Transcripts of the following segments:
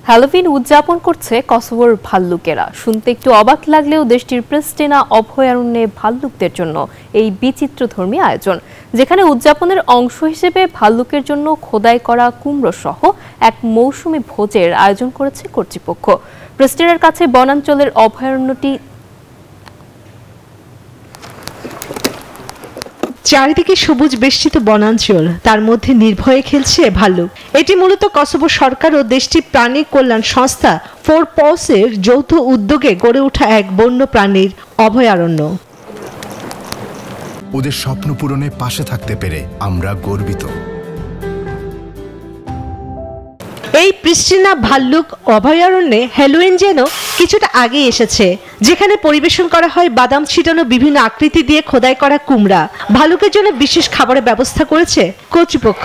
Halloween উদযাপন করছে কসোভোর ভাল্লুকেরা। শুনতে একটু অবাক লাগলেও দেশটির প্রিস্টিনা অভয়ারণ্যে ভাল্লুকদের জন্য এই বিচিত্রধর্মী আয়োজন, যেখানে উদযাপনের অংশ হিসেবে ভাল্লুকের জন্য খোদাই করা কুমড়ো সহ এক মৌসুমী ভোজের আয়োজন করেছে কর্তৃপক্ষ। প্রিস্টিনার কাছে বনাঞ্চলের অভয়ারণ্যটি চারিদিকে সবুজ বেষ্টিত বনাঞ্চল, তার মধ্যে নির্ভয়ে খেলছে ভাল্লুক। এটি মূলত কসোভো সরকার ও দেশটির প্রাণী কল্যাণ সংস্থা 4 paws এর যৌথ উদ্যোগে গড়ে ওঠা এক বন্য প্রাণীর অভয়ারণ্য। ওদের স্বপ্ন পূরণে পাশে থাকতে পেরে আমরা গর্বিত। এই প্রিস্টিনা ভাল্লুক অভয়ারণ্যে হ্যালোউইন যেন কিছুটা আগে এসেছে, যেখানে পরিবেশন করা হয় বাদাম ছিটানো বিভিন্ন আকৃতি দিয়ে খোদাই করা কুমড়া। ভাল্লুকের জন্য বিশেষ খাবারের ব্যবস্থা করেছে কর্তৃপক্ষ।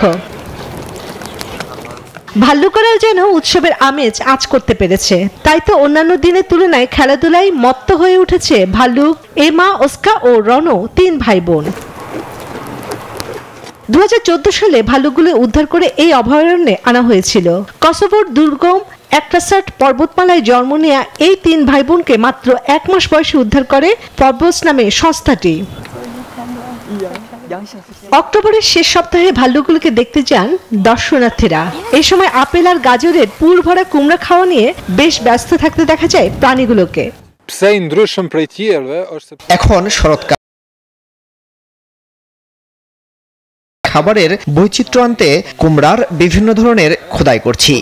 ভাল্লুকেরাও যেন উৎসবের আমেজ আঁচ করতে পেরেছে। তাই তো অন্যান্য দিনের তুলনায় খেলাধুলায় মত্ত হয়ে উঠেছে ভাল্লুক, এমা, ওস্কা ও রনো, 3 ভাই বোন। 2014 সালে ভাল্লুকগুলো উদ্ধার করে এই অভয়ারণ্যে আনা হয়েছিল। কসোভোর দুর্গম একটাসাট পর্বতমালায় জন্ম নেয়া এই 3 ভাই বোনকে মাত্র 1 মাস বয়সে উদ্ধার করে পর্বস নামে সংস্থাটি। অক্টোবরের শেষ সপ্তাহে ভাল্লুকগুলোকে দেখতে যান দর্শনার্থীরা। এই সময় আপেল আর গাজরের পুর ভরা কুমড়া খাওয়া নিয়ে বেশ ব্যস্ত থাকতে দেখা যায় প্রাণীগুলোকে। এখন শরৎকাল, খাবারের বৈচিত্র্য আনতে কুমড়ার বিভিন্ন ধরনের খোদাই করছি।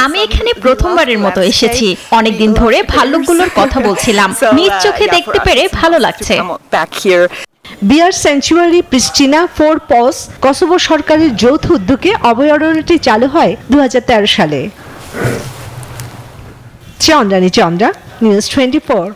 আমি এখানে প্রথমবারের মতো এসেছি। অনেকদিন ধরে ভাল্লুকগুলোর কথা বলছিলাম, নিজ চোখে দেখতে পেরে ভালো লাগছে। বিয়ার স্যাংচুয়ারি প্রিস্টিনা 4 paws কসোভো সরকারের যৌথ উদ্যোগে অভয়ারণ্যটি চালু হয় 2013 সালে। চন্দ্রানী চন্দ্রা, নিউজ 24।